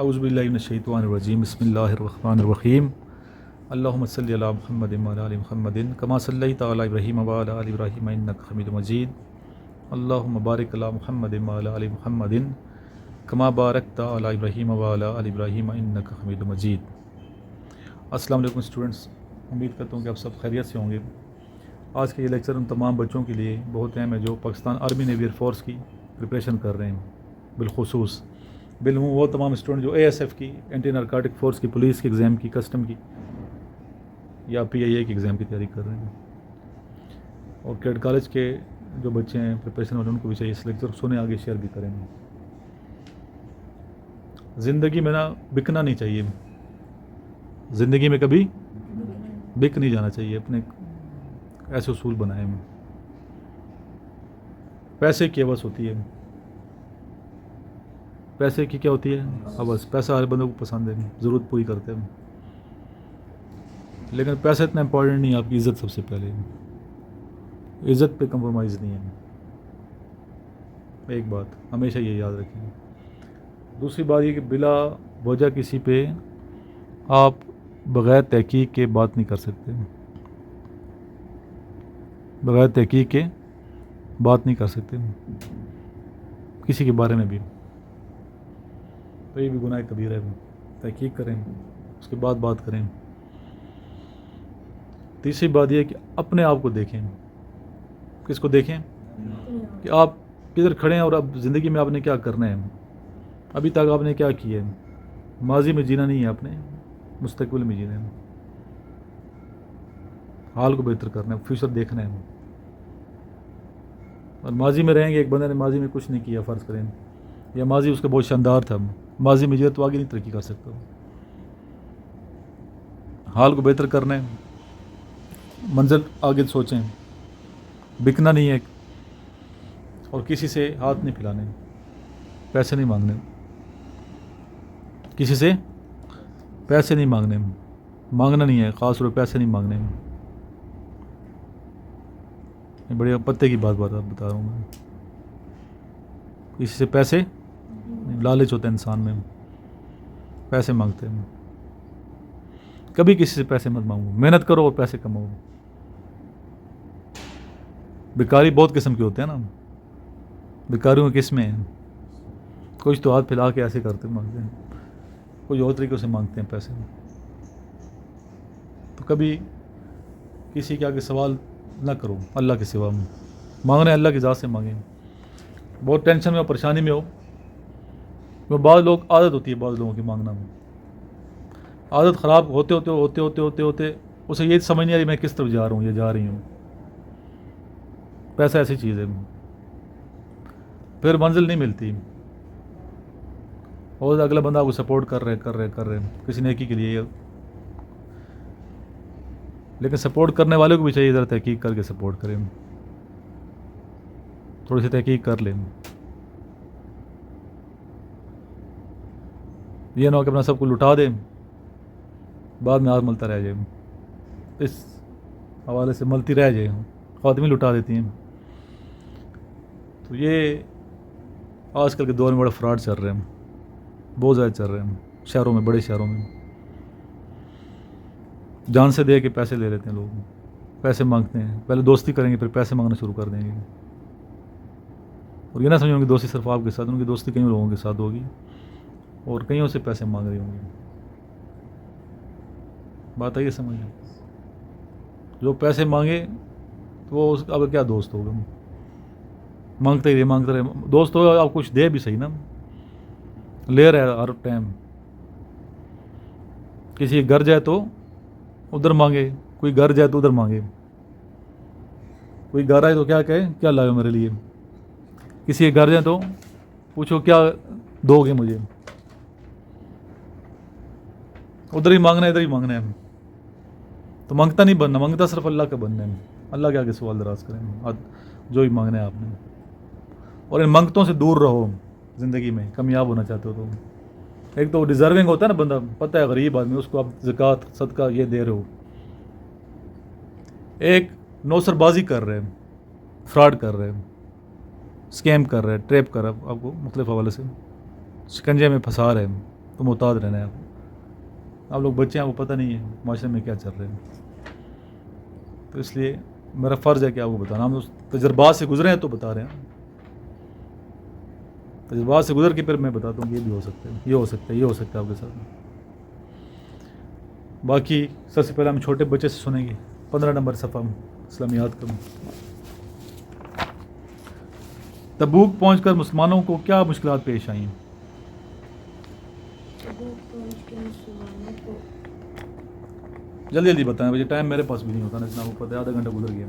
اعوذ باللہ من الشیطان الرجیم بسم اللہ الرحمن الرحیم اللہم صلی علی محمد وعلی آل محمد کما صلیت علی ابراہیم وعلی آل ابراہیم انک حمید مجید اللہم بارک علی محمد وعلی آل محمد کما بارکت علی ابراہیم وعلی آل ابراہیم انک حمید مجید۔ السلام علیکم اسٹوڈنٹس، امید کرتا ہوں کہ آپ سب خیریت سے ہوں گے۔ آج کا یہ لیکچر ان تمام بچوں کے لیے بہت اہم ہے جو Pakistan army navy air force کی پریپریشن کر رہے ہیں، بالخصوص بالعموم وہ تمام اسٹوڈنٹ جو ASF کی، اینٹی نارکوٹک فورس کی، پولیس کی ایگزام کی، کسٹم کی یا PIA کی ایگزام کی تیاری کر رہے ہیں، اور کیڈ کالج کے جو بچے ہیں پریپریشن والے ان کو بھی چاہیے اس لیکچر سنیں، آگے شیئر بھی کریں۔ زندگی میں نا بکنا نہیں چاہیے، زندگی میں کبھی بک نہیں جانا چاہیے، اپنے ایسے اصول بنائے ہیں۔ پیسے کی ہوس ہوتی ہے، پیسے کی کیا ہوتی ہے؟ ہوس۔ پیسہ ہر بندوں کو پسند ہے، ضرورت پوری کرتے ہیں، لیکن پیسہ اتنا امپورٹنٹ نہیں ہے، آپ کی عزت سب سے پہلے، عزت پہ کمپرومائز نہیں ہے، ایک بات ہمیشہ یہ یاد رکھیں۔ دوسری بات یہ کہ بلا وجہ کسی پہ آپ بغیر تحقیق کے بات نہیں کر سکتے، بغیر تحقیق کے بات نہیں کر سکتے کسی کے بارے میں بھی، تو یہ بھی گناہ کبیرہ ہے۔ تحقیق کریں، اس کے بعد بات کریں۔ تیسری بات یہ ہے کہ اپنے آپ کو دیکھیں۔ کس کو دیکھیں؟ کہ آپ کدھر کھڑے ہیں اور اب زندگی میں آپ نے کیا کرنا ہے، ابھی تک آپ نے کیا کیا ہے۔ ماضی میں جینا نہیں ہے، آپ نے مستقبل میں جینا ہے، حال کو بہتر کرنا ہے، فیوچر دیکھنا ہے۔ اور ماضی میں رہیں گے، ایک بندے نے ماضی میں کچھ نہیں کیا فرض کریں، یا ماضی اس کا بہت شاندار تھا، ماضی میں جو تو آگے نہیں ترقی کر سکتا۔ حال کو بہتر کرنا ہے، منزل آگے سوچیں، بکنا نہیں ہے، اور کسی سے ہاتھ نہیں پھیلانے، پیسے نہیں مانگنے، کسی سے پیسے نہیں مانگنے، مانگنا نہیں ہے، خاص طور پہ پیسے نہیں مانگنے۔ یہ بڑے پتے کی بات بتا رہا ہوں میں، کسی سے پیسے، لالچ ہوتا ہے انسان میں، پیسے مانگتے ہیں۔ کبھی کسی سے پیسے مت مانگو، محنت کرو اور پیسے کماؤ۔ بیکاری بہت قسم کے ہوتے ہیں نا، بیکاریوں کی قسمیں ہیں، کچھ تو ہاتھ پھیلا کے ایسے کرتے مانگتے ہیں، کچھ اور طریقوں سے مانگتے ہیں پیسے۔ تو کبھی کسی کے آگے سوال نہ کرو اللہ کے سوا، مانگنا ہے اللہ کی ذات سے مانگیں۔ بہت ٹینشن میں ہو، پریشانی میں ہو، وہ بعض لوگ عادت ہوتی ہے، بعض لوگوں کی مانگنا میں عادت خراب ہوتے ہوتے ہوتے ہوتے ہوتے ہوتے اسے یہ سمجھ نہیں آ رہی میں کس طرف جا رہا ہوں یا جا رہی ہوں۔ پیسہ ایسی چیز ہے، پھر منزل نہیں ملتی، اور اگلا بندہ آپ کو سپورٹ کر رہے کسی نیکی کے لیے، لیکن سپورٹ کرنے والے کو بھی چاہیے ذرا تحقیق کر کے سپورٹ کریں، تھوڑی سی تحقیق کر لیں، یہ نہ ہو کہ اپنا سب کو لٹا دیں، بعد میں ہاتھ ملتا رہ جائے، اس حوالے سے ملتی رہ جائے، خاتمی لٹا دیتی ہیں۔ تو یہ آج کل کے دور میں بڑا فراڈ چل رہے ہیں، بہت زیادہ چل رہے ہیں، شہروں میں، بڑے شہروں میں جان سے دے کے پیسے لے لیتے ہیں لوگ، پیسے مانگتے ہیں، پہلے دوستی کریں گے پھر پیسے مانگنا شروع کر دیں گے، اور یہ نہ سمجھیں گے دوستی صرف آپ کے ساتھ، ان کی دوستی کئی لوگوں کے ساتھ ہوگی اور کئیوں سے پیسے مانگ رہی ہوں گی۔ بات آئیے سمجھ، جو پیسے مانگے تو وہ اب کیا دوست ہوگا، مانگتے رہے، دوست ہوگا آپ کچھ دے بھی صحیح نا، لے رہے ہر ٹائم، کسی گھر جائے تو ادھر مانگے، کوئی گھر جائے تو ادھر مانگے، کوئی گھر آئے تو کیا کہے کیا لائے میرے لیے، کسی کے گھر جائے تو پوچھو کیا دو گے مجھے، ادھر ہی مانگنا ہے ادھر ہی مانگنا ہے، تو مانگتا نہیں بننا، مانگتا صرف اللہ کا بننا ہے، اللہ کے آگے سوال دراز کریں جو بھی مانگنا ہے آپ نے، اور ان منگتوں سے دور رہو زندگی میں کامیاب ہونا چاہتے ہو تو۔ ایک تو ڈیزرونگ ہوتا ہے نا بندہ، پتہ ہے غریب آدمی، اس کو آپ زکوٰۃ صدقہ یہ دے رہے ہو، ایک نوسر بازی کر رہے ہیں، فراڈ کر رہے ہیں، اسکیم کر رہے ہیں، ٹریپ کر رہے ہیں، آپ کو مختلف حوالے سے شکنجے میں پھنسا رہے ہیں، تو محتاط رہنا ہے. آپ لوگ بچے ہیں، وہ پتہ نہیں ہے معاشرے میں کیا چل رہے ہیں، تو اس لیے میرا فرض ہے کہ آپ کو بتانا. ہم تجربات سے گزرے ہیں تو بتا رہے ہیں. تجربات سے گزر کے پھر میں بتاتا ہوں کہ یہ بھی ہو سکتا ہے، یہ ہو سکتا ہے، یہ ہو سکتا ہے آپ کے ساتھ. باقی سب سے پہلے ہم چھوٹے بچے سے سنیں گے. 15 نمبر صفحہ میں اسلامیات کا. تبوک پہنچ کر مسلمانوں کو کیا مشکلات پیش آئیں؟ تبوک پہنچ کے مسلمانوں کو جلدی جلدی بتائیں، مجھے ٹائم میرے پاس بھی نہیں ہوتا نا، اتنا کو پتہ ہے آدھا گھنٹہ گزر گیا.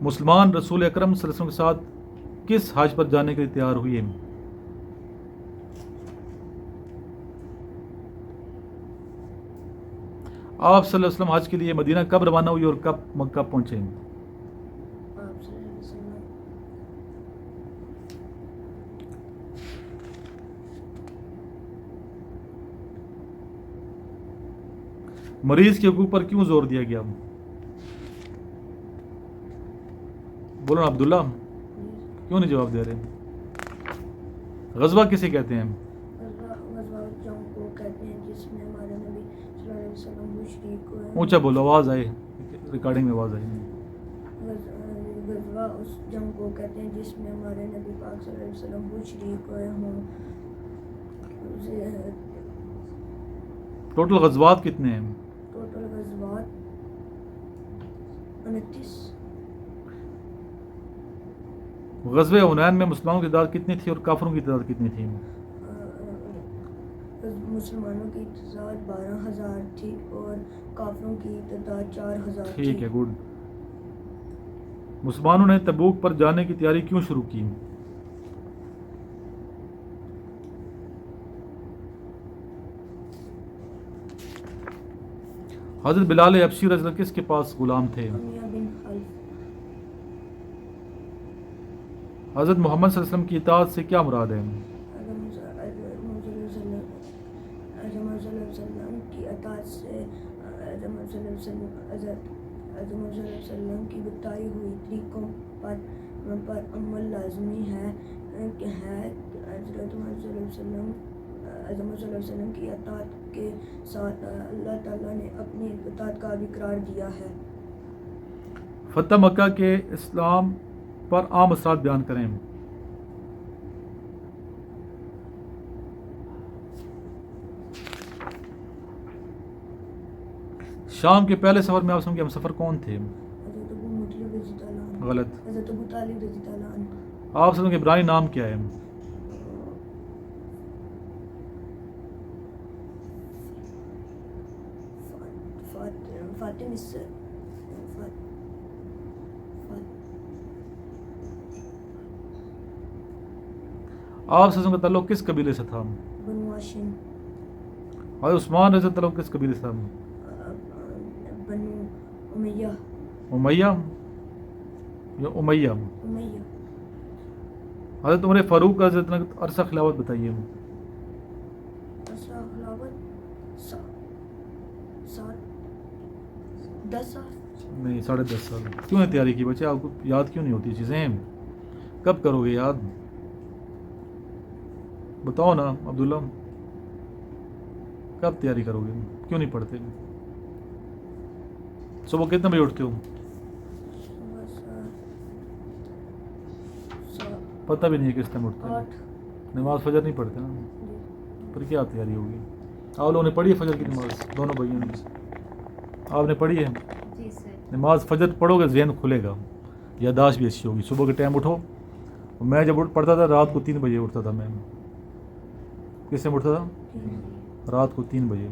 مسلمان رسول اکرم صلی اللہ علیہ وسلم کے ساتھ کس حج پر جانے کے لیے تیار ہوئے؟ آپ صلی اللہ علیہ وسلم حج کے لیے مدینہ کب روانہ ہوئی اور کب مکہ پہنچے؟ آپ صلی اللہ علیہ وسلم مریض کے حقوق پر کیوں زور دیا گیا؟ بولو نا عبداللہ، کیوں نہیں جواب دے رہے؟ غزوہ کسے کہتے ہیں؟ غزوہ جنگ کو کہتے ہیں جس میں ہمارے نبی صلی اللہ علیہ وسلم وہ شریک ہوئے. اونچا بولو، آواز آئے، ریکارڈنگ میں آواز آئی. غزوہ اس جنگ کو کہتے ہیں جس میں ہمارے نبی پاک صلی اللہ علیہ وسلم وہ شریک ہوئے ہوں. ٹوٹل غزوات کتنے ہیں؟ ٹوٹل غزوات 29. غزوہ حنین میں مسلمانوں کی تعداد کتنی تھی اور کافروں کی تعداد کتنی تھی؟ مسلمانوں کی تعداد 12,000 تھی اور کافروں کی تعداد 4,000 تھی. ٹھیک ہے، گڈ. مسلمانوں نے تبوک پر جانے کی تیاری کیوں شروع کی؟ حضرت بلال حبشی رضی اللہ کس کے پاس غلام تھے؟ امیہ بن خلف. حضرت محمد صلی اللہ علیہ وسلم کی اطاعت سے کیا مراد ہے؟ محمد صلی اللہ علیہ وسلم کی اطاعت سے محمد صلی اللہ علیہ وسلم کی بتائی ہوئی طریقوں پر عمل لازمی ہے کہ حضرت محمد صلی اللہ علیہ وسلم کی اطاعت کے ساتھ اللہ تعالیٰ نے اپنی اطاعت کا بھی قرار دیا ہے. فتح مکہ کے اسلام پر عام اثرات بیان کریں. شام کے پہلے سفر میں آپ کے ہم سفر کون تھے؟ حضرت ابو مطلب رضی اللہ عنہ. غلط. حضرت ابو طالب رضی اللہ عنہ. آپ کے ابراہیم نام کیا ہے؟ فاطم. آپ کا تعلق کس قبیلے سے تھا؟ بنو ہاشم. حضرت عثمان رضی اللہ تعلق کس قبیلے سے تھا؟ بنو امیہ. امیہ یا امیہ؟ امیہ. حضرت عمر فاروق کا عرصہ خلافت بتائیے. عرصہ خلافت 10 سال. نہیں، 10.5 سال. کیوں نے تیاری کی بچے؟ آپ کو یاد کیوں نہیں ہوتی چیزیں؟ کب کرو گے یاد؟ بتاؤ نا عبداللہ، کب تیاری کرو گے؟ کیوں نہیں پڑھتے؟ صبح کتنے بجے اٹھتے ہو؟ پتہ بھی نہیں ہے کس ٹائم اٹھتے ہیں. 8. نماز فجر نہیں پڑھتے نا، پھر کیا تیاری ہوگی؟ آپ لوگوں نے پڑھی ہے فجر کی نماز؟ دونوں بھائیوں نے آپ نے پڑھی ہے؟ جی سر. نماز فجر پڑھو گے ذہن کھلے گا، یادداشت بھی اچھی ہوگی. صبح کے ٹائم اٹھو. میں جب پڑھتا تھا رات کو 3 بجے اٹھتا تھا. میں کس ٹائم اٹھتا تھا؟ رات کو 3 بجے.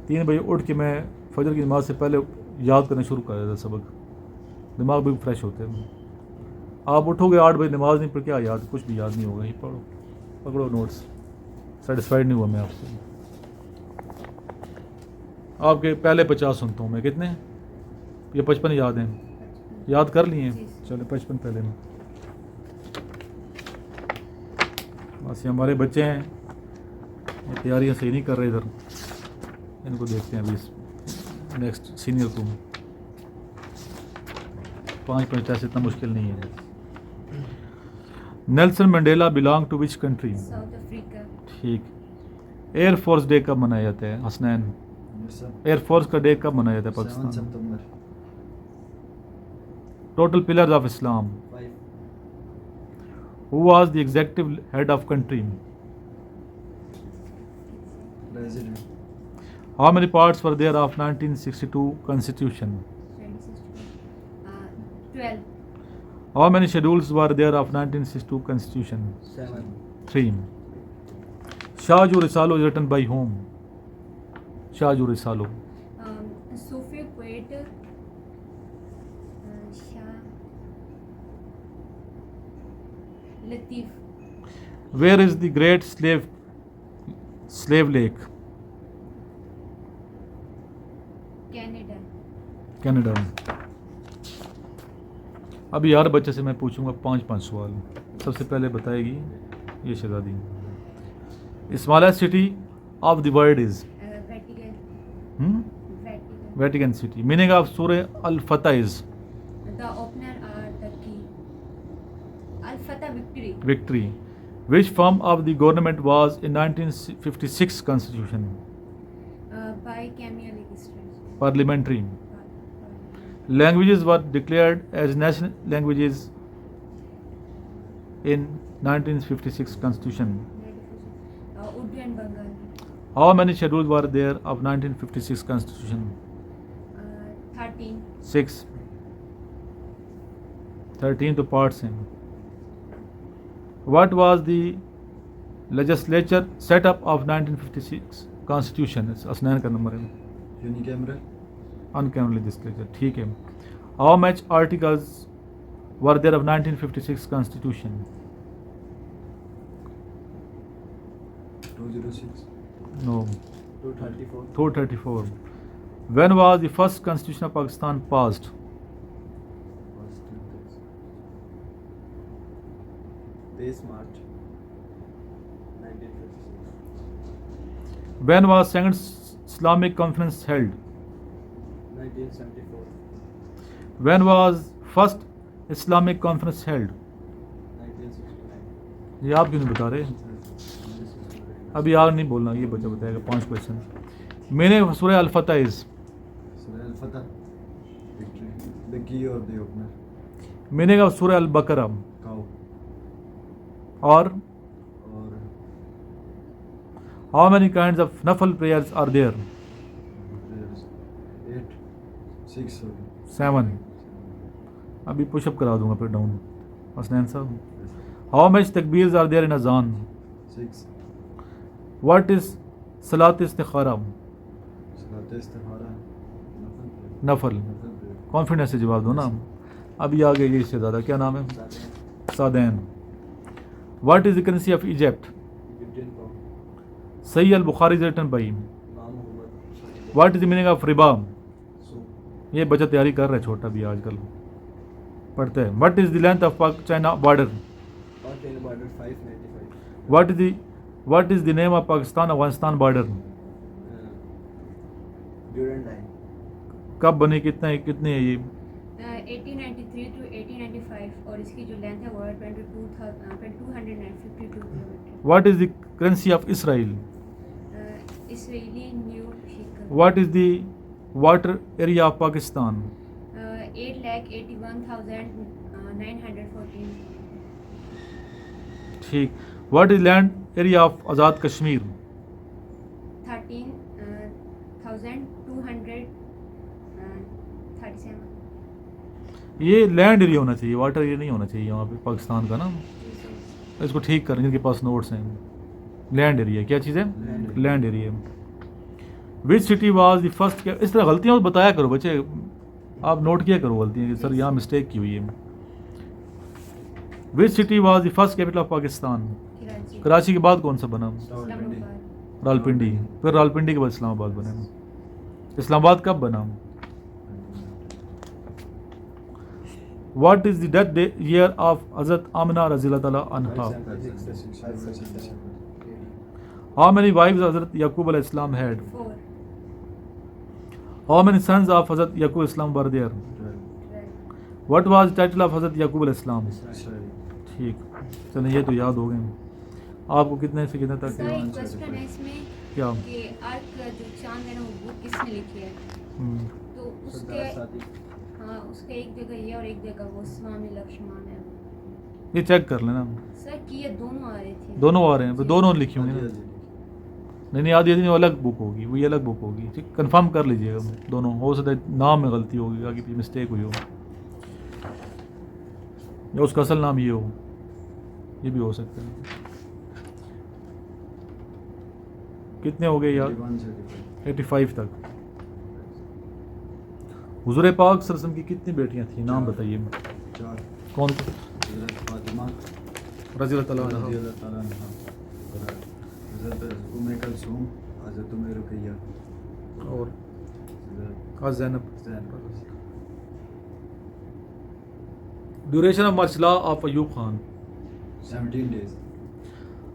3 بجے اٹھ کے میں فجر کی نماز سے پہلے یاد کرنا شروع کر دیتا سبق. دماغ بھی فریش ہوتے ہیں. آپ اٹھو گے 8 بجے نماز نہیں پڑھ، کیا یاد؟ کچھ بھی یاد نہیں ہوگا. ہی پڑھو، پکڑو نوٹس. سیٹسفائیڈ نہیں ہوا میں آپ سے. آپ کے پہلے 50 سنتا ہوں میں. کتنے؟ یہ 55 یاد ہیں؟ یاد کر لیے ہیں؟ چلے 55 پہلے میں. بس یہ ہمارے بچے ہیں، یہ تیاریاں صحیح نہیں کر رہے. ادھر ان کو دیکھتے ہیں ابھی نیکسٹ سینئر کو. 5 ایسے اتنا مشکل نہیں ہے. Nelson Mandela belong to which country? South Africa. ٹھیک. ایئر فورس ڈے کب منایا جاتا ہے حسنین؟ ایئر فورس کا ڈے کب منایا جاتا ہے 7 Pakistan? September. Total pillars of Islam. 5. Who was the executive head of country? President. How many parts were there of 1962 Constitution? 12. How many schedules were there of 1962 Constitution? 7. 3. Shahju Risalo is written by whom? Shahju Risalo. Sufi poet Shah Latif. Where is the great slave lake? Canada. Canada. ابھی ہر بچے سے میں پوچھوں گا 5 سوال. سب سے پہلے بتائے گی یہ شہزادی. Smallest city of the world is Vatican. Vatican. Vatican city. Meaning of سورہ الفتح از The opener or the key. Al-Fatah victory. victory. Which form of the government was in 1956 Constitution? Bicameral legislature. Parliamentary. Languages were declared as national languages in 1956 Constitution. Urdu and Bengali. How many schedules were there of 1956 Constitution? 13. 6. 13 to parts in. What was the legislature setup of 1956 Constitution? اسنین کا number ہے. Unicameral. Uncameral legislature. ٹھیک ہے. How much articles were there of 1956 Constitution? 206. No. 234. 234. When was the first Constitution of Pakistan passed? March 1956. When was second Islamic conference held? 1974. When was first Islamic conference held? 1969. یہ آپ کیوں نہیں بتا رہے؟ ابھی آگ نہیں بولنا, یہ بچہ بتائے گا. 5 کویشچن. میننگ آف سورہ الفتح از Surah Al-Fatah. Victory. The key or the opener. Meaning of سورہ البقرہ. Cow. اور Or how many kinds of nafal prayers are there? there's 8. 6. Sorry. 7. ابھی پش اپ کرا دوں گا پھر ڈاؤن. حسنین صاحب. How much takbeers are there in azan? 6. What is salat istikhara? Salat Istikhara. نفل. Confidence سے جواب دو نا. ابھی آگے یہ اس سے زیادہ. کیا نام ہے؟ سادین. What is the currency of Egypt? 15 pound. Sahih al-Bukhari is written by. Muhammad. What is the meaning of riba? So, یہ بچہ تیاری کر رہا ہے چھوٹا بھی آج کل پڑھتا ہے. What is the length of China border? Pakistan border 595. What is the name of Pakistan Afghanistan border? Durand line. کب بنی؟ کتنے ہے یہ؟ 1893 to 1895 اور اس کی جو لینتھ ہے وہ 2252 kilometre. What is the currency of Israel? Israeli new shackle. What is the water area of Pakistan? 8,81,914. ٹھیک. What is land area of Azad Kashmir? 13,237. یہ لینڈ ایریا ہونا چاہیے, واٹر ایریا نہیں ہونا چاہیے یہاں پہ پاکستان کا نا. اس کو ٹھیک کریں جن کے پاس نوٹس ہیں. لینڈ ایریا کیا چیز ہے؟ Land area. Which city was the first. اس طرح غلطیاں بتایا کرو بچے, آپ نوٹ کیا کرو غلطیاں کہ سر یہاں مسٹیک کی ہوئی ہے. Which city was the first capital of Pakistan? Karachi کے بعد کون سا بنا؟ رالپنڈی. پھر رالپنڈی کے بعد اسلام آباد بنا. اسلام آباد کب بنا؟ What is the death year of Hazrat Amina رضی اللہ تعالیٰ عنہا؟ ہاؤ مینی وائفز حضرت یعقوب علیہ السلام had? 4. How many sons of Hazrat Yaqub علیہ السلام were there? 12. What was title of Hazrat Yaqub علیہ السلام؟ Israel. ٹھیک چلیں یہ تو یاد ہو گئے. آپ کو کتنے سے کتنے تک؟ سر ایک کوشچن ہے اس میں کیا؟ کہ آرک جو چاند ہے نا وہ بک کس نے لکھی ہے؟ تو اس کے ہاں اس کے ایک جگہ یہ اور ایک جگہ وہ سوامی لکشمان ہے. یہ چیک کر لینا سر کہ یہ دونوں آ رہے تھے. دونوں آ رہے ہیں دونوں لکھی ہوں گی نا. نہیں آدھی آدھی الگ بک ہوگی وہ الگ بک ہوگی ٹھیک کنفرم کر لیجیے گا دونوں. ہو سکتا ہے نام میں غلطی ہوگی آگے پیچھے مسٹیک ہوئی ہو یا اس کا اصل نام یہ ہو یہ بھی ہو سکتا ہے. کتنے ہو گئے یار؟ 85 تک. حضور پاک صلی اللہ علیہ وسلم کی کتنی بیٹیاں تھیں نام بتائیے. 4. کون؟ حضرت فاطمہ رضی اللہ تعالیٰ رضی عنہ. اللہ تعالیٰ عنہ, حضرت ام کلثوم, حضرت ام رقیہ اور حضرت Zainab. Zainab. Duration of martial law of Ayub Khan. 17 days.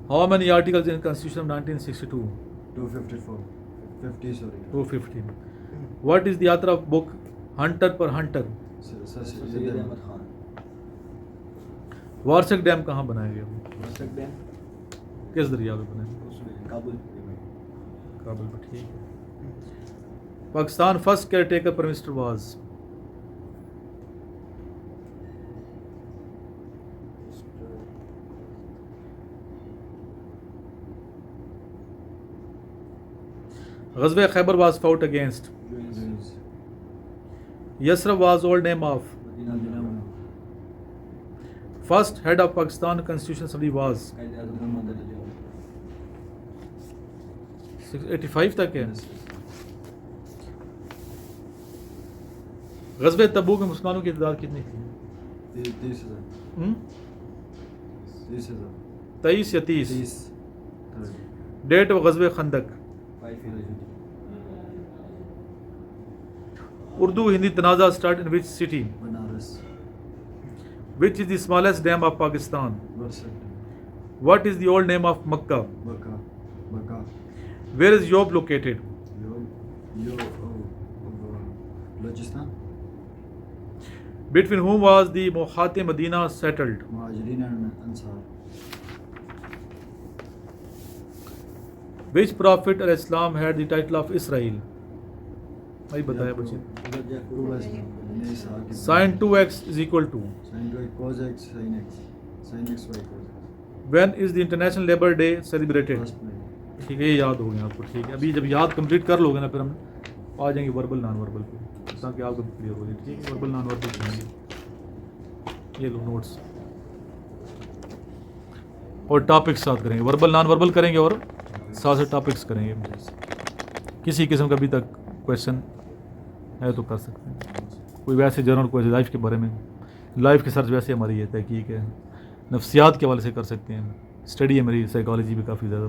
How many articles in constitution of 1962؟ 254. 50 sorry. 215. What is the author of book Hunter par Hunter? Syed Ahmad Khan. Warsak dam کہاں بنایا گیا؟ وارسک ڈیم کس دریا پہ بنایا؟ کابل. کابل میں. ٹھیک ہے. Pakistan first year taker prime minister was? غزوہ خیبر was فاؤٹ against? یسرف was old name of first head of Pakistan constitution assembly was? 85 تک ہے. غزوہ تبوک میں مسلمانوں کی تعداد کتنی تھی؟ 30,000. 23 یا 30؟ ڈیٹ آف غزوہ خندق؟ اردو ہندی تنازع start in which city? Banaras. Which is the smallest dam of Pakistan? Warsak. What is the old name of Makkah? Bakkah. Where is یوب located? Balochistan. Between whom was the موحات مدینہ settled؟ مہاجرین انصار. which prophet علیہ السلام had the title of Israel؟ بھائی بتایا بچے. sin 2x is equal to؟ cos x sin x sin x y cos x. when is the international labor day celebrated؟ 1 May. ٹھیک ہے یہ یاد ہو گیا آپ کو. ٹھیک ہے ابھی جب یاد کمپلیٹ کر لو گے نا پھر ہم آ جائیں گے وربل نان وربل پہ تاکہ آپ کو کلیئر ہو جائے. ٹھیک ہے وربل نان وربل کریں گے. یہ لو نوٹس اور ٹاپکس ساتھ کریں گے. وربل نان وربل کریں گے اور ساتھ سے ٹاپکس کریں گے. کسی قسم کا ابھی تک کویشچن ہے تو کر سکتے ہیں. کوئی ویسے جنرل کوئی لائف کے بارے میں لائف کی سرچ ویسے ہماری یہ تحقیق ہے. نفسیات کے حوالے سے کر سکتے ہیں. اسٹڈی ہے میری سائیکالوجی بھی کافی زیادہ.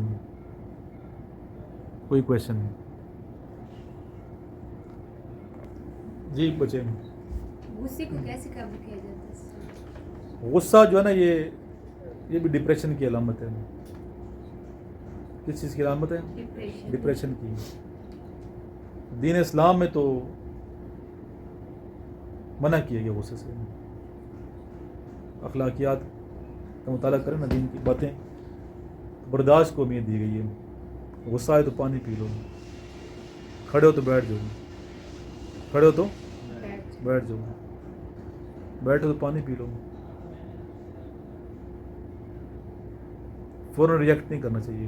کوئی کویشچن نہیں جی بچے؟ غصے کو کیسے قابو کیا جاتا ہے؟ غصہ جو ہے نا یہ بھی ڈپریشن کی علامت ہے. کس چیز کی علامت ہے؟ ڈپریشن کی. دین اسلام میں تو منع کیا گیا غصے سے. اخلاقیات کا مطالعہ کریں نا دین کی باتیں برداشت کو اہمیت دی گئی ہے. غصہ ہے تو پانی پی لو. کھڑے ہو تو بیٹھ جاؤ. کھڑے ہو تو بیٹھ جاؤ. بیٹھو تو پانی پی لو. فوراً ریئیکٹ نہیں کرنا چاہیے.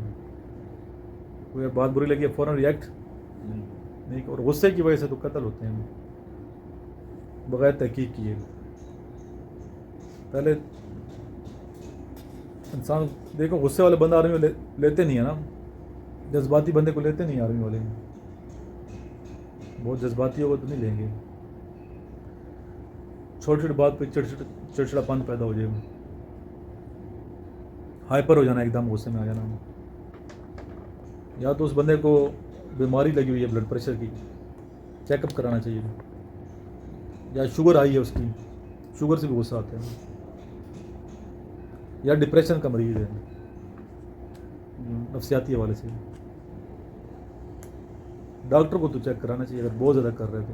کوئی بات بری لگی ہے فوراً ریئیکٹ نہیں. اور غصے کی وجہ سے تو قتل ہوتے ہیں بغیر تحقیق کیے. پہلے انسان دیکھو غصے والے بندہ آرمی میں لیتے نہیں ہے نا. جذباتی بندے کو لیتے نہیں آرمی والے. بہت جذباتی ہوگا تو نہیں لیں گے. چھوٹی چھوٹی بات پہ چڑچڑاپن پیدا ہو جائے. ہائپر ہو جانا, ایک دم غصے میں آ جانا. یا تو اس بندے کو بیماری لگی ہوئی ہے بلڈ پریشر کی, چیک اپ کرانا چاہیے. یا شوگر آئی ہے اس کی, شوگر سے بھی غصہ آتا ہے. یا ڈپریشن کا مریض ہے نفسیاتی حوالے سے, ڈاکٹر کو تو چیک کرانا چاہیے اگر بہت زیادہ کر رہے تھے.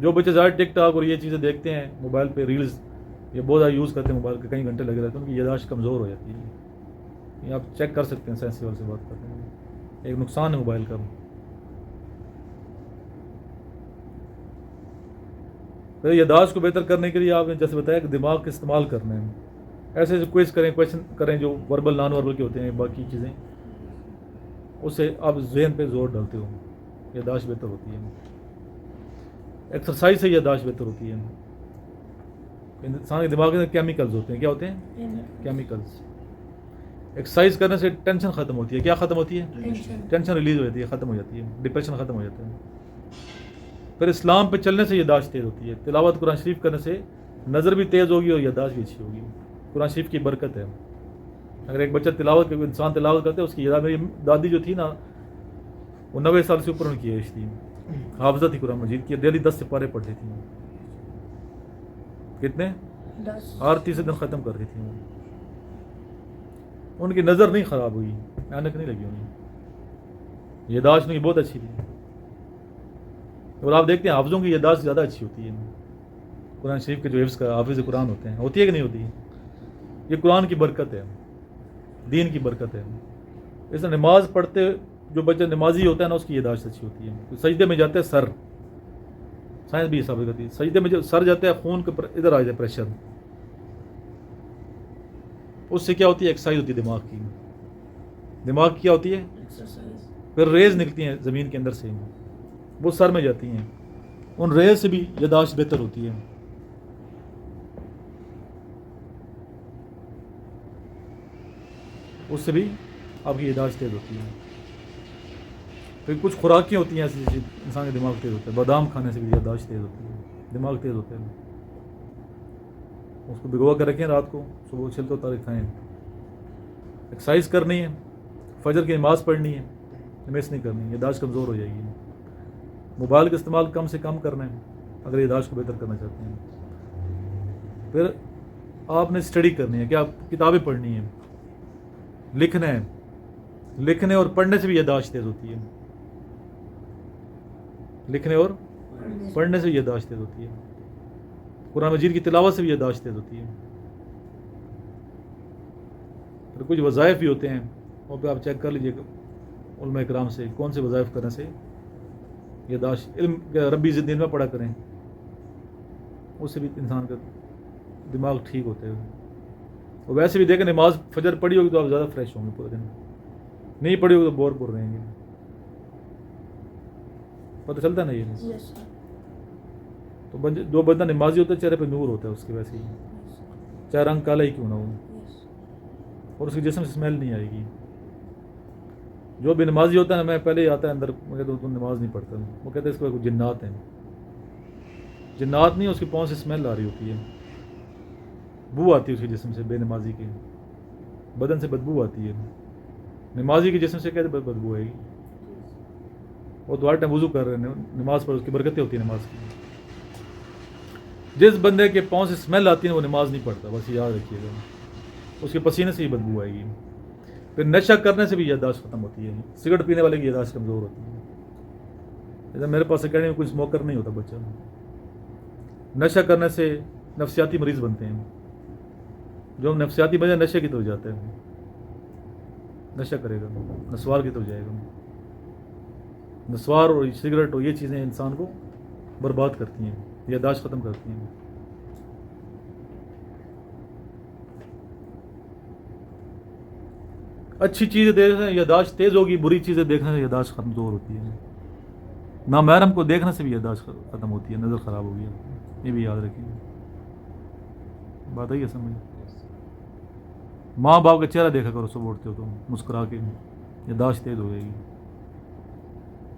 جو بچے زیادہ ٹک ٹاک اور یہ چیزیں دیکھتے ہیں موبائل پہ، ریلز یہ بہت زیادہ یوز کرتے ہیں موبائل کے، کئی گھنٹے لگے رہتے ہیں، ان کی یادداشت کمزور ہو جاتی ہے. یہ آپ چیک کر سکتے ہیں، سائنسی والے سے بات کرتے ہیں، ایک نقصان ہے موبائل کا. پھر یادداشت کو بہتر کرنے کے لیے آپ نے جیسے بتایا کہ دماغ کا استعمال کرنا ہے. ایسے ایسے کوئز کریں، کویشچن کریں جو وربل نان وربل کے ہوتے ہیں، باقی چیزیں اس سے آپ ذہن پہ زور ڈالتے ہو، یادداشت بہتر ہوتی ہے. ایکسرسائز سے یادداشت بہتر ہوتی ہے. انسان کے دماغ کے اندر کیمیکلز ہوتے ہیں، کیا ہوتے ہیں؟ کیمیکلز. ایکسرسائز کرنے سے ٹینشن ختم ہوتی ہے. کیا ختم ہوتی ہے؟ ٹینشن ریلیز ہو جاتی ہے، ختم ہو جاتی ہے، ڈپریشن ختم ہو جاتا ہے. پھر اسلام پہ چلنے سے یادداشت تیز ہوتی ہے. تلاوت قرآن شریف کرنے سے نظر بھی تیز ہوگی اور یادداشت بھی اچھی ہوگی. قرآن شریف کی برکت ہے. اگر ایک بچہ تلاوت انسان تلاوت کرتے ہے، اس کی یاد، میری دادی جو تھی نا وہ 90 سال سے اوپر ان کی ایج تھی، حافظہ تھی قرآن مجید کی، ڈیلی 10 سے پارے پڑھتی تھیں. کتنے؟ 10. ہر تیسرے دن ختم کرتی تھیں. ان کی نظر نہیں خراب ہوئی، اینک نہیں لگی انہیں، یادداشت ان کی بہت اچھی تھی. اور آپ دیکھتے ہیں حافظوں کی یادداشت زیادہ اچھی ہوتی ہے. قرآن شریف کے جو حافظ قرآن ہوتے ہیں، ہوتی ہے کہ نہیں ہوتی؟ یہ قرآن کی برکت ہے، دین کی برکت ہے. اس میں نماز پڑھتے جو بچہ نمازی ہوتا ہے نا، اس کی یادداشت اچھی ہوتی ہے. سجدے میں جاتے ہیں سر، سائنس بھی ثابت کرتی ہے، سجدے میں جو سر جاتا ہے خون کے ادھر آ جاتا ہے پریشر، اس سے کیا ہوتی ہے؟ ایکسرسائز ہوتی ہے دماغ کی. دماغ کی کیا ہوتی ہے؟ ایکسرسائز. پھر ریز نکلتی ہیں زمین کے اندر سے، وہ سر میں جاتی ہیں، ان ریز سے بھی یادداشت بہتر ہوتی ہے. اس سے بھی آپ کی یادداشت تیز ہوتی ہے. پھر کچھ خوراکیں ہوتی ہیں ایسی انسان کا دماغ تیز ہوتا ہے. بادام کھانے سے بھی یادداشت تیز ہوتی ہے، دماغ تیز ہوتا ہے. اس کو بھگوا کر رکھیں رات کو، صبح چھلتے اتارے کھائیں. ایکسرسائز کرنی ہے، فجر کی نماز پڑھنی ہے، مس نہیں کرنی، یادداشت کمزور ہو جائے گی. موبائل کا استعمال کم سے کم کرنا ہے اگر یادداشت کو بہتر کرنا چاہتے ہیں. پھر آپ نے اسٹڈی کرنی ہے، کہ آپ کتابیں پڑھنی ہیں، لکھنا ہے. لکھنے اور پڑھنے سے بھی یادداشت تیز ہوتی ہے. لکھنے اور پڑھنے سے بھی یادداشت تیز ہوتی ہے. قرآن مجید کی تلاوت سے بھی یادداشت تیز ہوتی ہے. پھر کچھ وظائف بھی ہوتے ہیں، وہاں پہ آپ چیک کر لیجیے علماء کرام سے کون سے وظائف کرنے سے یادداشت. علم ربی زندگی میں پڑھا کریں، اس سے بھی انسان کا دماغ ٹھیک ہوتا ہے. اور ویسے بھی دیکھیں نماز فجر پڑھی ہوگی تو آپ زیادہ فریش ہوں گے پورے دن، نہیں پڑھی ہوگی تو بور پور رہیں گے. پتہ چلتا ہے نا یہ؟ Yes, sir. تو جو بندہ نمازی ہوتا ہے چہرے پہ نور ہوتا ہے اس کے، ویسے ہی چاہے رنگ کالا ہی کیوں نہ ہو، Yes. اور اس کے جسم سے اسمیل نہیں آئے گی. جو بھی نمازی ہوتا ہے نا، میں پہلے ہی آتا ہے اندر، میں کہتا ہوں تم نماز نہیں پڑھتا. وہ کہتے ہیں اس کو کچھ جنات ہیں. جنات نہیں، اس کے پاؤں سے اسمیل آ رہی ہوتی ہے، بو آتی ہے اس کے جسم سے. بے نمازی کے بدن سے بدبو آتی ہے، نمازی کے جسم سے کہتے بدبو آئے گی. وہ تو ہر ٹائم وضو کر رہے ہیں، نماز پر اس کی برکتیں ہوتی ہیں نماز کی. جس بندے کے پاؤں سے اسمیل آتی ہے وہ نماز نہیں پڑھتا، بس یاد رکھیے گا. اس کے پسینے سے ہی بدبو آئے گی. پھر نشہ کرنے سے بھی یادداشت ختم ہوتی ہے. سگریٹ پینے والے کی یادداشت کمزور ہوتی ہے. جیسے میرے پاس اکیڈمی میں کوئی اسموکر نہیں ہوتا بچہ، نشہ کرنے سے نفسیاتی مریض بنتے ہیں. جو ہم نفسیاتی مریض نشے کی طرف جاتے ہیں، نشہ کرے گا، نسوار کی طرف جائے گا. نسوار اور سگریٹ اور یہ چیزیں انسان کو برباد کرتی ہیں، یادداشت ختم کرتی ہیں. اچھی چیزیں دیکھنے سے یادداشت تیز ہوگی، بری چیزیں دیکھنے سے یادداشت کمزور ہوتی ہے. نامحرم کو دیکھنے سے بھی یادداشت ختم ہوتی ہے، نظر خراب ہوگی. یہ بھی یاد رکھیے. بات آئی ہے سمجھ؟ ماں باپ کا چہرہ دیکھا کرو، صبح اٹھتے ہو تو مسکرا کے، یادداشت تیز ہو جائے گی.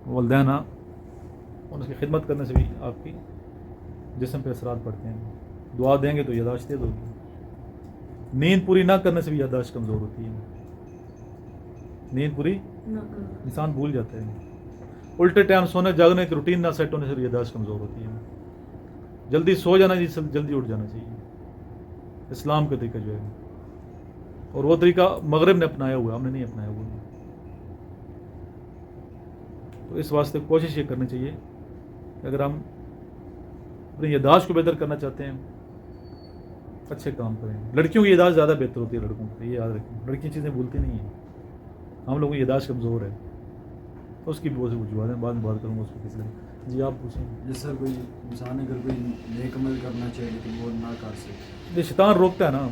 والدین ان کی خدمت کرنے سے بھی آپ کی جسم پہ اثرات پڑتے ہیں. دعا دیں گے تو یادداشت تیز ہوگی. نیند پوری نہ کرنے سے بھی یادداشت کمزور ہوتی ہے. نیند پوری انسان بھول جاتا ہے. الٹے ٹائم سونے جاگنے کی روٹین نہ سیٹ ہونے سے بھی یادداشت کمزور ہوتی ہے. جلدی سو جانا چاہیے، جلدی اٹھ جانا چاہیے. اسلام کا طریقہ جو ہے، اور وہ طریقہ مغرب نے اپنایا ہوا ہے، ہم نے نہیں اپنایا ہوا. تو اس واسطے کوشش یہ کرنی چاہیے کہ اگر ہم اپنی یاداشت کو بہتر کرنا چاہتے ہیں اچھے کام کریں. لڑکیوں کی یاداشت زیادہ بہتر ہوتی ہے لڑکوں کی, یہ یاد رکھیں. لڑکی چیزیں بھولتی نہیں ہیں, ہم لوگوں کی یاداشت کمزور ہے. اس کی بہت سی وجوہات ہیں, بعد میں بات کروں گا اس کو کس لیے. جی آپ پوچھیں. جس سر کوئی انسان اگر کوئی نیک عمل کرنا چاہے لیکن وہ نہ کر سکے, یہ شیطان روکتا ہے نا.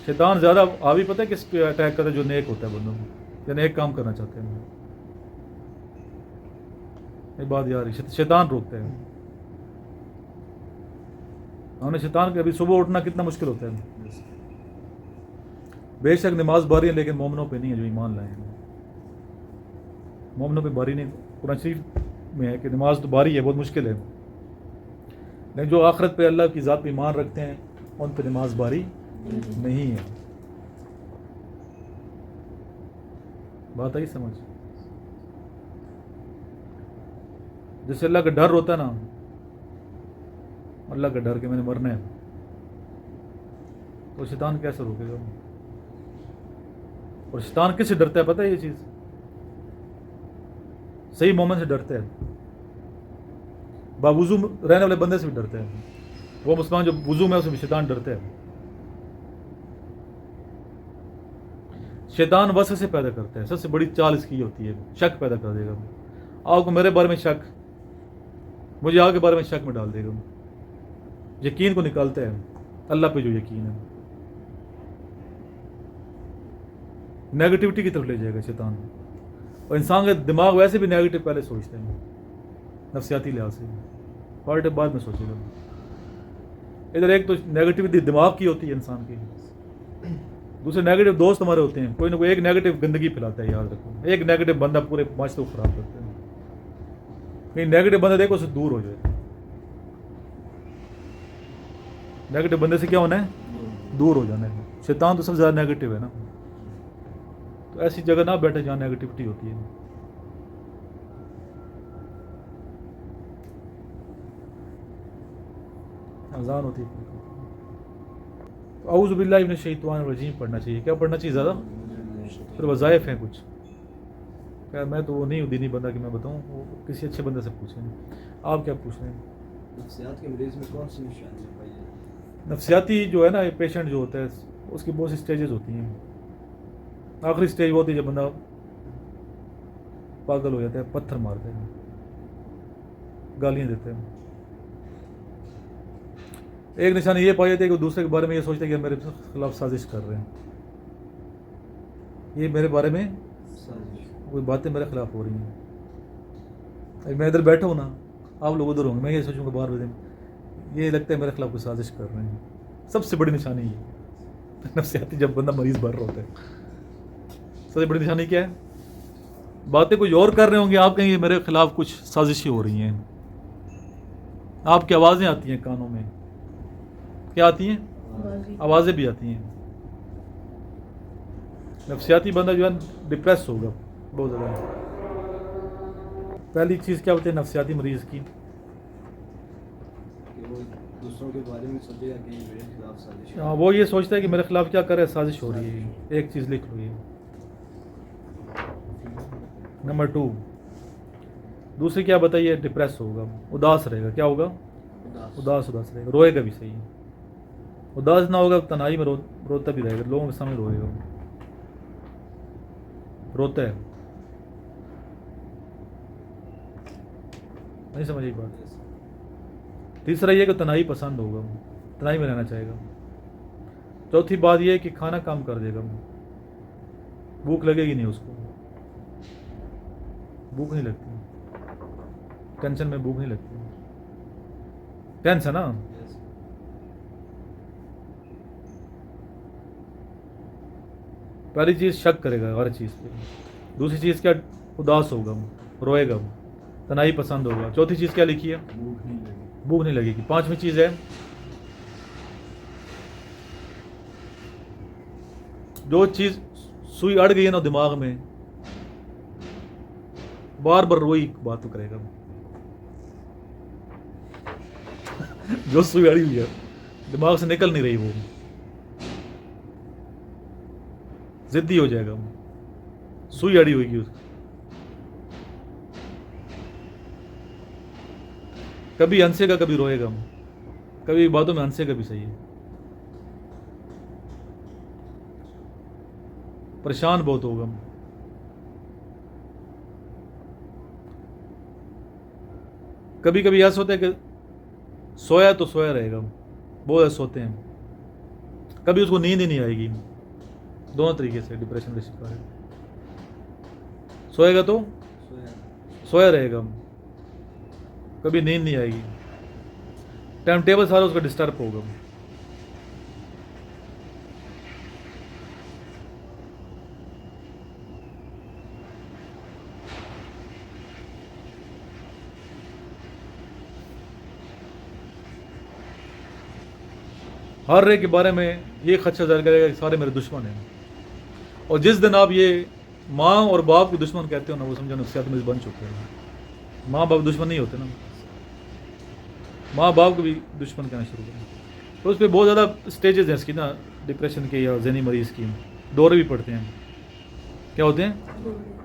شیطان زیادہ آبی پتہ ہے کس پہ اٹیک کرتا ہے؟ جو نیک ہوتا ہے بندوں کو, یا نیک کام کرنا چاہتے ہیں. یہ بات یاد ہے, شیطان روکتا ہے. ہم نے شیطان کے ابھی صبح اٹھنا کتنا مشکل ہوتا ہے. بے شک نماز باری ہے لیکن مومنوں پہ نہیں ہے جو ایمان لائے ہیں. مومنوں پہ باری نہیں. قرآن شریف میں ہے کہ نماز تو باری ہے, بہت مشکل ہے, لیکن جو آخرت پہ اللہ کی ذات پہ ایمان رکھتے ہیں ان پہ نماز باری نہیں ہے. بات آئی سمجھ؟ جیسے اللہ کا ڈر ہوتا ہے نا, اللہ کا ڈر کہ میں نے مرنا ہے, تو شیطان کیسے روکے گا؟ اور شیطان کس سے ڈرتا ہے پتہ ہے؟ یہ چیز صحیح مومن سے ڈرتا ہے, باوضو رہنے والے بندے سے بھی ڈرتا ہے. وہ مسلمان جو وضو میں اسے بھی شیطان ڈرتا ہے. شیطان وسوسے پیدا کرتا ہے. سب سے بڑی چال اس کی ہوتی ہے, شک پیدا کر دے گا. آپ کو میرے بارے میں شک, مجھے آپ کے بارے میں شک میں ڈال دے گا. یقین کو نکالتا ہے اللہ پہ جو یقین ہے, نیگیٹیوٹی کی طرف لے جائے گا شیطان. اور انسان کا دماغ ویسے بھی نیگیٹو پہلے سوچتے ہیں, نفسیاتی لحاظ سے. پازیٹو بعد میں سوچے گا. ادھر ایک تو نیگیٹیوٹی دماغ کی ہوتی ہے انسان کی, دوسرے نیگیٹو دوست ہمارے ہوتے ہیں. کوئی نہ کوئی ایک نیگیٹو گندگی پھیلاتا ہے, یاد رکھو. ایک نیگیٹو بندہ پورے معاشرے کو خراب کرتا ہے. کہیں نیگیٹو بندہ دیکھو اسے دور ہو جائے. نیگیٹو بندے سے کیا ہونا ہے؟ دور ہو جانا ہے. شیطان تو سب سے زیادہ نیگیٹو ہے نا, تو ایسی جگہ نہ بیٹھے جہاں نیگیٹیوٹی ہوتی ہے. اذان ہوتی ہے. اعوذ باللہ من الشیطان الرجیم پڑھنا چاہیے. کیا پڑھنا چاہیے زیادہ؟ پھر وظائف ہیں کچھ. خیر میں تو وہ نہیں ہوں دینی بندہ کہ میں بتاؤں, وہ کسی اچھے بندے سے پوچھیں. آپ کیا پوچھ رہے ہیں؟ نفسیات کے مریض میں کون سی نشانیاں پائی جاتی؟ نفسیاتی جو ہے نا, پیشنٹ جو ہوتا ہے اس کی بہت سی اسٹیجز ہوتی ہیں. آخری اسٹیج وہ ہوتی ہے جب بندہ پاگل ہو جاتا ہے, پتھر مارتا ہے, گالیاں دیتا ہے. ایک نشانی یہ پائی جاتی ہے کہ وہ دوسرے کے بارے میں یہ سوچتا ہے کہ میرے خلاف سازش کر رہے ہیں, یہ میرے بارے میں کوئی باتیں میرے خلاف ہو رہی ہیں. میں ادھر بیٹھا ہوں نا, آپ لوگ ادھر ہوں گے, میں یہ سوچوں گا بار بار یہ لگتا ہے میرے خلاف کوئی سازش کر رہے ہیں. سب سے بڑی نشانی یہ نفسیاتی, جب بندہ مریض بھر رہا ہوتا ہے. سب سے بڑی نشانی کیا ہے؟ باتیں کچھ اور کر رہے ہوں گے, آپ کہیں یہ میرے خلاف کچھ سازشیں ہو رہی ہیں. آپ کی آوازیں آتی ہیں کانوں میں. کیا آتی ہیں؟ آوازیں بھی آتی ہیں. نفسیاتی بندہ جو ہے ڈپریس ہوگا بہت زیادہ. پہلی چیز کیا ہوتی ہے نفسیاتی مریض کی؟ کہ وہ دوسروں کے بارے میں سوچے گا کہ میرے خلاف سازش. ہاں, وہ یہ سوچتا ہے کہ میرے خلاف کیا کر رہے, سازش ہو رہی ہے. ایک چیز لکھ لو یہ. نمبر 2, دوسری کیا بتائیے؟ ڈپریس ہوگا, اداس رہے گا. کیا ہوگا؟ اداس رہے گا. روئے گا بھی صحیح. اداس نہ ہوگا تنہائی میں روتا بھی رہے گا, لوگوں کے سامنے روئے گا, روتا ہے. نہیں سمجھ بات. تیسرا یہ کہ تنہائی پسند ہوگا, تنہائی میں رہنا چاہے گا. چوتھی بات یہ ہے کہ کھانا کم کر دے گا, بھوک لگے گی نہیں اس کو, بھوک نہیں لگتی. ٹینشن میں بھوک نہیں لگتی. ٹینشن نا. پہلی چیز شک کرے گا ہر چیز پہ. دوسری چیز کیا؟ اداس ہوگا, روئے گا, تنہائی پسند ہوگا. چوتھی چیز کیا لکھی ہے؟ بھوک نہیں لگے گی. پانچویں چیز ہے جو چیز سوئی اڑ گئی ہے نا دماغ میں, بار بار وہی بات تو کرے گا. جو سوئی اڑی ہوئی ہے دماغ سے نکل نہیں رہی, وہ ضدی ہو جائے گا. سوئی اڑی ہوئی گی اس. کبھی ہنسے گا کبھی روئے گا، کبھی باتوں میں ہنسے گا بھی صحیح ہے، پریشان بہت ہوگا، کبھی کبھی ایسا ہوتا ہے کہ سویا تو سویا رہے گا، بہت ایسے ہوتے ہیں، کبھی اس کو نیند ہی نہیں آئے گی، دونوں طریقے سے ڈپریشن کا شکار ہے، سوئے گا تو سویا رہے گا، کبھی نیند نہیں آئے گی، ٹائم ٹیبل سارا اس کا ڈسٹرب ہوگا۔ ہر ایک کے بارے میں یہ خدشہ ظاہر کرے گا کہ سارے میرے دشمن ہیں، اور جس دن آپ یہ ماں اور باپ کو دشمن کہتے ہو نا، وہ سمجھو نفسیات میں بن چکے ہیں، ماں باپ دشمن نہیں ہوتے نا، ماں باپ کو بھی دشمن کہنا شروع کریں، تو اس پہ بہت زیادہ سٹیجز ہیں اس کی نا، ڈپریشن کے یا ذہنی مریض کی دورے بھی پڑتے ہیں، کیا ہوتے ہیں؟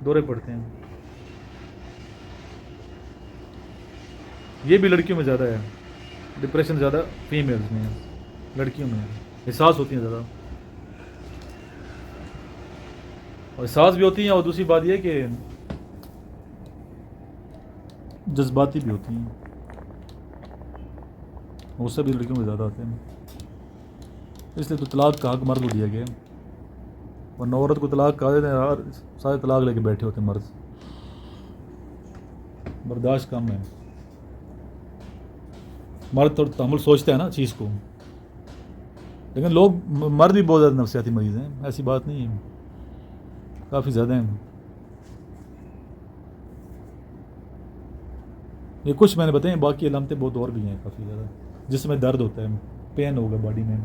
دورے پڑتے ہیں، یہ بھی لڑکیوں میں زیادہ ہے، ڈپریشن زیادہ فیمیلز میں ہے، لڑکیوں میں احساس ہوتی ہیں زیادہ، اور احساس بھی ہوتی ہیں، اور دوسری بات یہ کہ جذباتی بھی ہوتی ہیں، وہ سب بھی لڑکیوں میں زیادہ آتے ہیں، اس لیے تو طلاق کا حق مرد کو دیا گیا، ورنہ عورت کو طلاق کہا دیتے ہیں، سارے طلاق لے کے بیٹھے ہوتے ہیں، مرد برداشت کم ہے، مرد تو تحمل سوچتا ہے نا چیز کو، لیکن لوگ مرد بھی بہت زیادہ نفسیاتی مریض ہیں، ایسی بات نہیں ہے، کافی زیادہ ہیں، یہ کچھ میں نے بتائیں، باقی علامتیں بہت اور بھی ہیں کافی زیادہ، جس میں درد ہوتا ہے، پین ہوگا باڈی میں،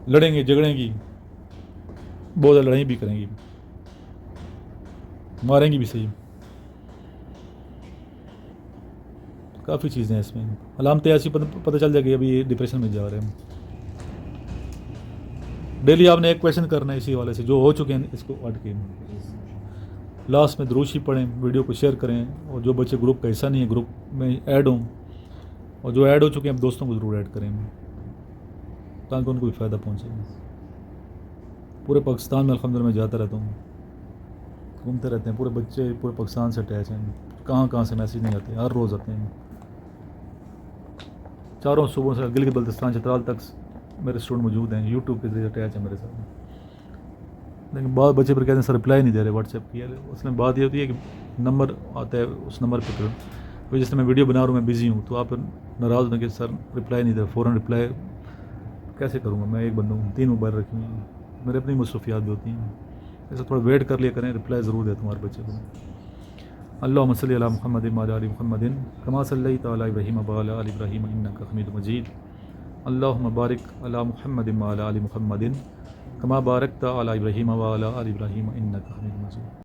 لڑیں گے جھگڑیں گی، بہت زیادہ لڑائی بھی کریں گی، ماریں گی بھی صحیح، کافی چیزیں ہیں اس میں، علامتیں ایسی پتہ چل جائے گی ابھی یہ ڈپریشن میں جا رہے ہیں۔ ڈیلی آپ نے ایک کویشچن کرنا ہے اسی والے سے، جو ہو چکے ہیں اس کو ہٹ کے، لاسٹ میں دروشی پڑھیں، ویڈیو کو شیئر کریں، اور جو بچے گروپ کا حصہ نہیں ہے گروپ میں ایڈ ہوں، اور جو ایڈ ہو چکے ہیں دوستوں کو ضرور ایڈ کریں تاکہ ان کو بھی فائدہ پہنچے۔ پورے پاکستان میں الحمدللہ میں جاتا رہتا ہوں، گھومتے رہتے ہیں، پورے بچے پورے پاکستان سے اٹیچ ہیں، کہاں کہاں سے میسیج نہیں آتے، ہر روز آتے ہیں، چاروں صوبوں سے گلگت بلتستان چترال تک میرے اسٹوڈنٹ موجود ہیں، یوٹیوب کے ذریعے اٹیچ ہیں میرے ساتھ، لیکن بعض بچے پر کہتے ہیں سر رپلائی نہیں دے رہے واٹس ایپ کی، اس میں بات یہ ہوتی ہے کہ نمبر آتا ہے، اس نمبر پہ کرو، جس میں ویڈیو بنا رہا ہوں میں بزی ہوں، تو آپ ناراض ہوتے ہیں کہ سر رپلائی نہیں دے رہا، فوراً رپلائی کیسے کروں گا، میں ایک بندہ ہوں، 3 موبائل رکھے ہیں، میرے اپنی مصروفیات بھی ہوتی ہیں، ایسا تھوڑا ویٹ کر لیا کریں، رپلائی ضرور دیتا ہوں ہمارے بچے کو۔ اللہم صلی علی محمد وعلی آل محمد کما صلیت علی ابراہیم وعلی آل ابراہیم انک حمید مجید، اللہم بارک علی محمد وعلی آل محمد کما بارکت علی ابراہیم وعلی آل ابراہیم انک حمید مجید۔